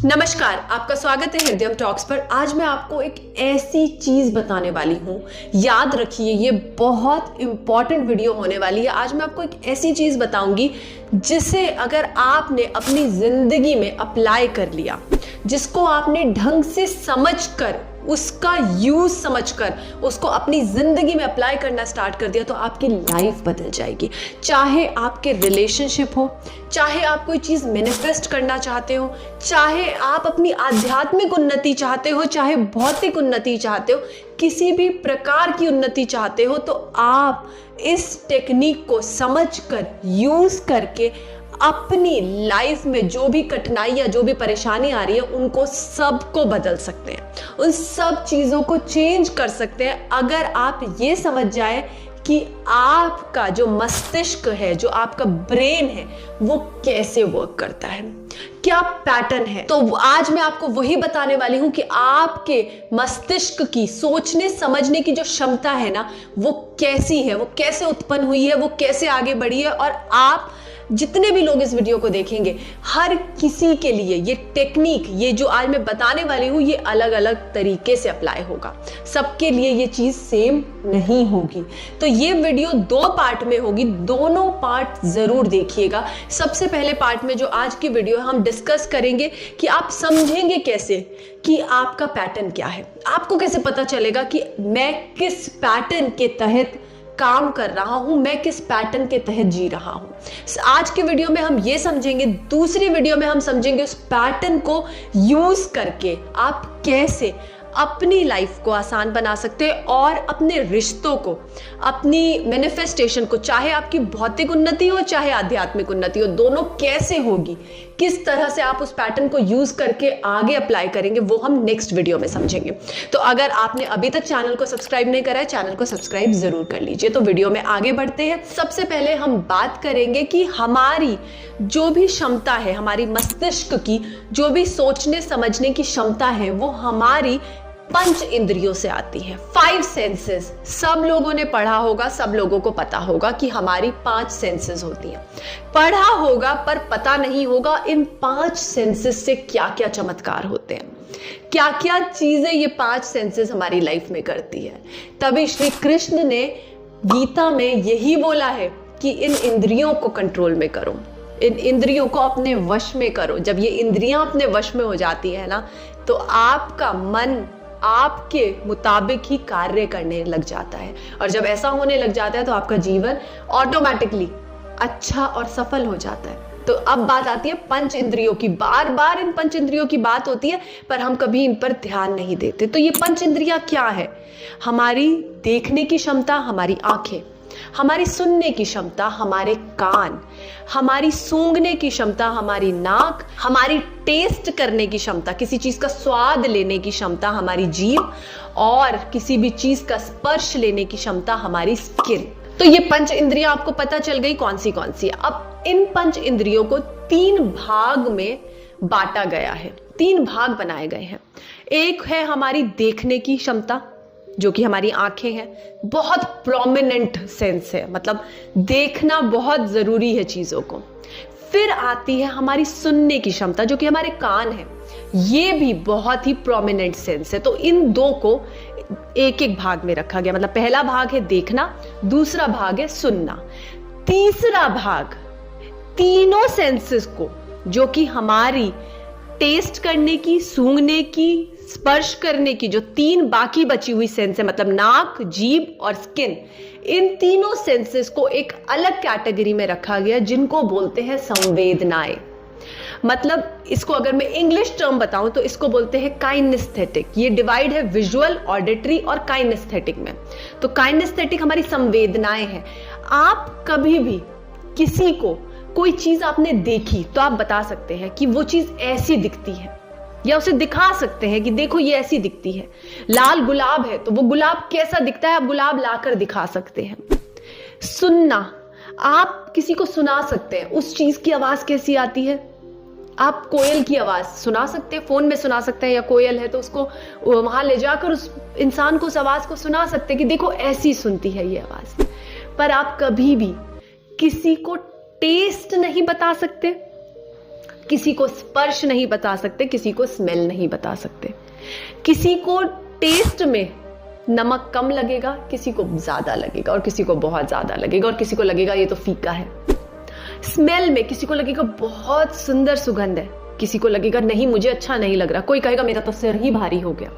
नमस्कार, आपका स्वागत है हृदयम टॉक्स पर। आज मैं आपको एक ऐसी चीज बताने वाली हूँ, याद रखिए ये बहुत इंपॉर्टेंट वीडियो होने वाली है। आज मैं आपको एक ऐसी चीज बताऊंगी जिसे अगर आपने अपनी जिंदगी में अप्लाई कर लिया, जिसको आपने ढंग से समझकर, उसका यूज समझकर उसको अपनी जिंदगी में अप्लाई करना स्टार्ट कर दिया तो आपकी लाइफ बदल जाएगी। चाहे आपके रिलेशनशिप हो, चाहे आप कोई चीज मैनिफेस्ट करना चाहते हो, चाहे आप अपनी आध्यात्मिक उन्नति चाहते हो, चाहे भौतिक उन्नति चाहते हो, किसी भी प्रकार की उन्नति चाहते हो, तो आप इस टेक्निक को समझकर यूज करके अपनी लाइफ में जो भी कठिनाइयां, जो भी परेशानी आ रही है, उनको सबको बदल सकते हैं, उन सब चीजों को चेंज कर सकते हैं अगर आप ये समझ जाए कि आपका जो मस्तिष्क है, जो आपका ब्रेन है, वो कैसे वर्क करता है, क्या पैटर्न है। तो आज मैं आपको वही बताने वाली हूं कि आपके मस्तिष्क की सोचने समझने की जो क्षमता है ना, वो कैसी है, वो कैसे उत्पन्न हुई है, वो कैसे आगे बढ़ी है। और आप जितने भी लोग इस वीडियो को देखेंगे, हर किसी के लिए ये टेक्निक, ये जो आज मैं बताने वाली हूँ, ये अलग अलग तरीके से अप्लाई होगा। सबके लिए ये चीज सेम नहीं होगी। तो ये वीडियो 2 पार्ट में होगी, दोनों पार्ट जरूर देखिएगा। सबसे पहले पार्ट में जो आज की वीडियो है, हम डिस्कस करेंगे कि आप समझेंगे कैसे कि आपका पैटर्न क्या है। आपको कैसे पता चलेगा कि मैं किस पैटर्न के तहत काम कर रहा हूं, मैं किस पैटर्न के तहत जी रहा हूं। आज के वीडियो में हम ये समझेंगे। दूसरी वीडियो में हम समझेंगे उस पैटर्न को यूज करके आप कैसे अपनी लाइफ को आसान बना सकते हैं और अपने रिश्तों को, अपनी मैनिफेस्टेशन को, चाहे आपकी भौतिक उन्नति हो चाहे आध्यात्मिक उन्नति हो, दोनों कैसे होगी, किस तरह से आप उस पैटर्न को यूज करके आगे अप्लाई करेंगे, वो हम नेक्स्ट वीडियो में समझेंगे। तो अगर आपने अभी तक चैनल को सब्सक्राइब नहीं करा है, चैनल को सब्सक्राइब जरूर कर लीजिए। तो वीडियो में आगे बढ़ते हैं। सबसे पहले हम बात करेंगे कि हमारी जो भी क्षमता है, हमारी मस्तिष्क की जो भी सोचने समझने की क्षमता है, वो हमारी 5 इंद्रियों से आती है। 5 सेंसेस। सब लोगों ने पढ़ा होगा, सब लोगों को पता होगा कि हमारी 5 सेंसेस होती हैं। पढ़ा होगा पर पता नहीं होगा इन 5 सेंसेस से क्या क्या चमत्कार होते हैं, क्या क्या चीजें ये 5 सेंसेस हमारी लाइफ में करती है। तभी श्री कृष्ण ने गीता में यही बोला है कि इन इंद्रियों को कंट्रोल में करो, इन इंद्रियों को अपने वश में करो। जब ये इंद्रियां अपने वश में हो जाती है ना, तो आपका मन आपके मुताबिक ही कार्य करने लग जाता है। और जब ऐसा होने लग जाता है तो आपका जीवन ऑटोमेटिकली अच्छा और सफल हो जाता है। तो अब बात आती है 5 इंद्रियों की। बार बार इन 5 इंद्रियों की बात होती है पर हम कभी इन पर ध्यान नहीं देते। तो ये 5 इंद्रियां क्या है? हमारी देखने की क्षमता, हमारी आंखें, हमारी सुनने की क्षमता, हमारे कान, हमारी सूंघने की क्षमता, हमारी नाक, हमारी टेस्ट करने की क्षमता, किसी चीज का स्वाद लेने की क्षमता, हमारी जीभ, और किसी भी चीज का स्पर्श लेने की क्षमता, हमारी स्किन। तो ये 5 इंद्रियां आपको पता चल गई कौन सी है। अब इन 5 इंद्रियों को 3 भाग में बांटा गया है, 3 भाग बनाए गए हैं। एक है हमारी देखने की क्षमता, जो कि हमारी आंखें हैं, बहुत प्रोमिनेंट सेंस है, मतलब देखना बहुत जरूरी है चीजों को। फिर आती है हमारी सुनने की क्षमता, जो कि हमारे कान है, ये भी बहुत ही प्रोमिनेंट सेंस है। तो इन 2 को एक एक भाग में रखा गया, मतलब पहला भाग है देखना, दूसरा भाग है सुनना, तीसरा भाग तीनों सेंसेस को, जो कि हमारी टेस्ट करने की, सूंघने की, स्पर्श करने की, जो 3 बाकी बची हुई सेंस है, मतलब नाक, जीभ और स्किन, इन तीनों सेंसेस को एक अलग कैटेगरी में रखा गया, जिनको बोलते हैं संवेदनाएं। मतलब इसको अगर मैं इंग्लिश टर्म बताऊं तो इसको बोलते हैं काइनेस्थेटिक। ये डिवाइड है विजुअल, ऑडिटरी और काइनेस्थेटिक में। तो काइनेस्थेटिक हमारी संवेदनाएं हैं। आप कभी भी किसी को कोई चीज आपने देखी तो आप बता सकते हैं कि वो चीज ऐसी दिखती है, या उसे दिखा सकते हैं कि देखो ये ऐसी दिखती है। लाल गुलाब है तो वो गुलाब कैसा दिखता है, आप गुलाब लाकर दिखा सकते हैं। सुनना, आप किसी को सुना सकते हैं उस चीज की आवाज कैसी आती है। आप कोयल की आवाज सुना सकते हैं, फोन में सुना सकते हैं, या कोयल है तो उसको वहां ले जाकर उस इंसान को उस आवाज को सुना सकते हैं कि देखो ऐसी सुनती है ये आवाज। पर आप कभी भी किसी को टेस्ट नहीं बता सकते, किसी को स्पर्श नहीं बता सकते, किसी को स्मेल नहीं बता सकते, किसी को टेस्ट में नमक कम लगेगा, किसी को ज्यादा लगेगा और किसी को बहुत ज्यादा लगेगा और किसी को लगेगा ये तो फीका है। स्मेल में किसी को लगेगा बहुत सुंदर सुगंध है, किसी को लगेगा नहीं मुझे अच्छा नहीं लग रहा, कोई कहेगा मेरा तो सिर ही भारी हो गया।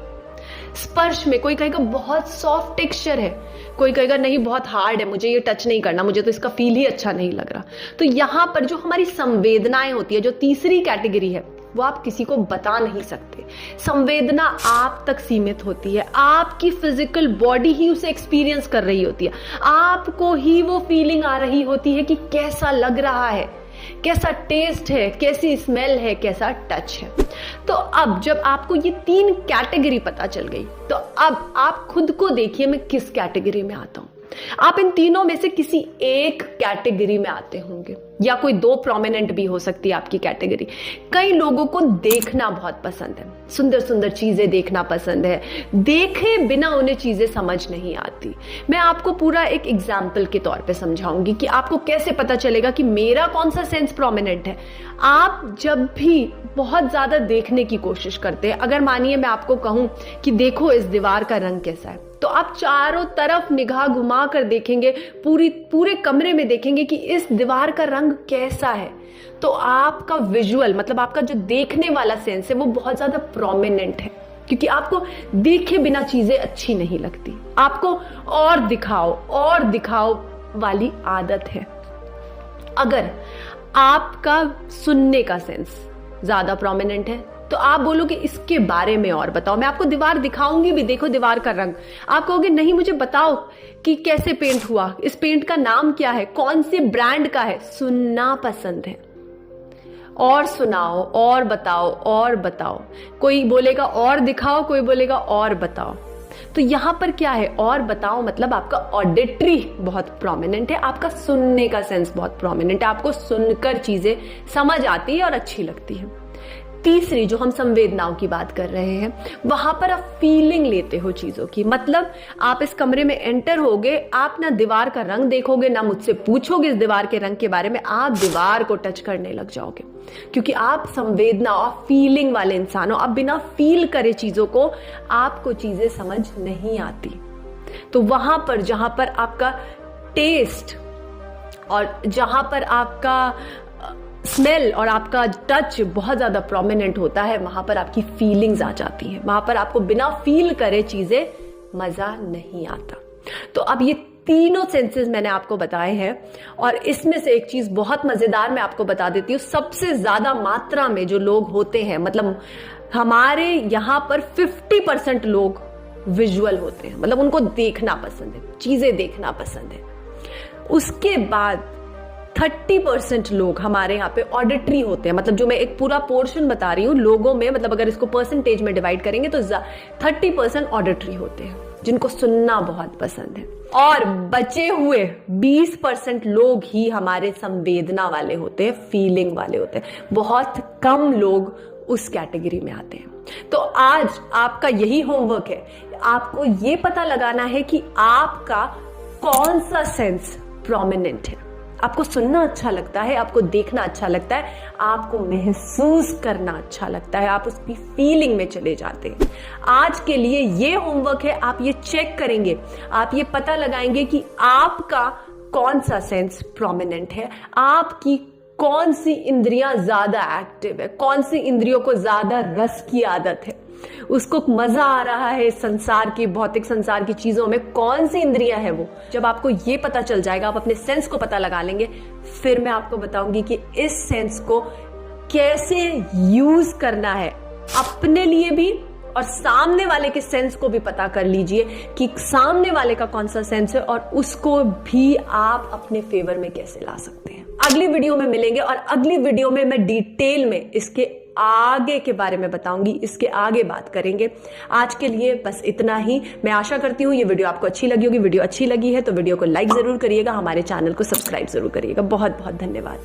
स्पर्श में कोई कहेगा बहुत सॉफ्ट टेक्सचर है, कोई कहेगा नहीं बहुत हार्ड है, मुझे ये टच नहीं करना, मुझे तो इसका फील ही अच्छा नहीं लग रहा। तो यहां पर जो हमारी संवेदनाएं होती है, जो तीसरी कैटेगरी है, वो आप किसी को बता नहीं सकते। संवेदना आप तक सीमित होती है, आपकी फिजिकल बॉडी ही उसे एक्सपीरियंस कर रही होती है, आपको ही वो फीलिंग आ रही होती है कि कैसा लग रहा है, कैसा टेस्ट है, कैसी स्मेल है, कैसा टच है। तो अब जब आपको ये 3 कैटेगरी पता चल गई, तो अब आप खुद को देखिए मैं किस कैटेगरी में आता हूं। आप इन तीनों में से किसी एक कैटेगरी में आते होंगे, या कोई 2 प्रोमिनेंट भी हो सकती है आपकी कैटेगरी। कई लोगों को देखना बहुत पसंद है, सुंदर सुंदर चीजें देखना पसंद है, देखे बिना उन्हें चीजें समझ नहीं आती। मैं आपको पूरा एक एग्जाम्पल के तौर पे समझाऊंगी कि आपको कैसे पता चलेगा कि मेरा कौन सा सेंस प्रोमिनेंट है। आप जब भी बहुत ज्यादा देखने की कोशिश करते हैं, अगर मानिए मैं आपको कहूं कि देखो इस दीवार का रंग कैसा है, तो आप चारों तरफ निगाह घुमा कर देखेंगे, पूरे कमरे में देखेंगे कि इस दीवार का रंग कैसा है। तो आपका विजुअल मतलब आपका जो देखने वाला सेंस है वो बहुत ज्यादा प्रोमिनेंट है, क्योंकि आपको देखे बिना चीजें अच्छी नहीं लगती, आपको और दिखाओ वाली आदत है। अगर आपका सुनने का सेंस ज्यादा प्रोमिनेंट है तो आप बोलोगे इसके बारे में और बताओ, मैं आपको दीवार दिखाऊंगी भी, देखो दीवार का रंग। आप कहोगे नहीं मुझे बताओ कि कैसे पेंट हुआ, इस पेंट का नाम क्या है, कौन से ब्रांड का है। सुनना पसंद है, और सुनाओ, और बताओ। कोई बोलेगा और दिखाओ, कोई बोलेगा और बताओ। तो यहां पर क्या है, और बताओ मतलब आपका ऑडिटरी बहुत प्रोमिनेंट है, आपका सुनने का सेंस बहुत प्रोमिनेंट है, आपको सुनकर चीजें समझ आती है और अच्छी लगती है। तीसरी जो हम संवेदनाओं की बात कर रहे हैं, वहां पर आप फीलिंग लेते हो चीजों की। मतलब आप इस कमरे में एंटर होगे, आप ना दीवार का रंग देखोगे, ना मुझसे पूछोगे इस दीवार के रंग के बारे में, आप दीवार को टच करने लग जाओगे, क्योंकि आप संवेदना और फीलिंग वाले इंसान हो। आप बिना फील करे चीजों को, आपको चीजें समझ नहीं आती। तो वहां पर जहां पर आपका टेस्ट और जहां पर आपका स्मेल और आपका टच बहुत ज्यादा प्रोमिनेंट होता है, वहां पर आपकी फीलिंग्स आ जाती हैं, वहां पर आपको बिना फील करे चीजें मजा नहीं आता। तो अब ये तीनों सेंसेस मैंने आपको बताए हैं, और इसमें से एक चीज बहुत मजेदार मैं आपको बता देती हूँ। सबसे ज्यादा मात्रा में जो लोग होते हैं, मतलब हमारे यहां पर 50% लोग विजुअल होते हैं, मतलब उनको देखना पसंद है, चीजें देखना पसंद है। उसके बाद 30% लोग हमारे यहाँ पे ऑडिटरी होते हैं, मतलब जो मैं एक पूरा पोर्शन बता रही हूँ लोगों में, मतलब अगर इसको परसेंटेज में डिवाइड करेंगे तो 30% ऑडिटरी होते हैं, जिनको सुनना बहुत पसंद है। और बचे हुए 20% लोग ही हमारे संवेदना वाले होते हैं, फीलिंग वाले होते हैं। बहुत कम लोग उस कैटेगरी में आते हैं। तो आज आपका यही होमवर्क है, आपको ये पता लगाना है कि आपका कौन सा सेंस प्रोमिनेंट है। आपको सुनना अच्छा लगता है, आपको देखना अच्छा लगता है, आपको महसूस करना अच्छा लगता है, आप उसकी फीलिंग में चले जाते हैं। आज के लिए ये होमवर्क है, आप ये चेक करेंगे, आप ये पता लगाएंगे कि आपका कौन सा सेंस प्रोमिनेंट है, आपकी कौन सी इंद्रियां ज्यादा एक्टिव है, कौन सी इंद्रियों को ज्यादा रस की आदत है, उसको मजा आ रहा है संसार की, भौतिक संसार की चीजों में, कौन सी इंद्रियां है वो। जब आपको ये पता चल जाएगा, आप अपने सेंस को पता लगा लेंगे, फिर मैं आपको बताऊंगी कि इस सेंस को कैसे यूज करना है अपने लिए भी, और सामने वाले के सेंस को भी पता कर लीजिए कि सामने वाले का कौन सा सेंस है, और उसको भी आप अपने फेवर में कैसे ला सकते हैं। अगली वीडियो में मिलेंगे, और अगली वीडियो में मैं डिटेल में इसके आगे के बारे में बताऊंगी, इसके आगे बात करेंगे। आज के लिए बस इतना ही। मैं आशा करती हूँ ये वीडियो आपको अच्छी लगी होगी। वीडियो अच्छी लगी है तो वीडियो को लाइक जरूर करिएगा, हमारे चैनल को सब्सक्राइब जरूर करिएगा। बहुत बहुत धन्यवाद।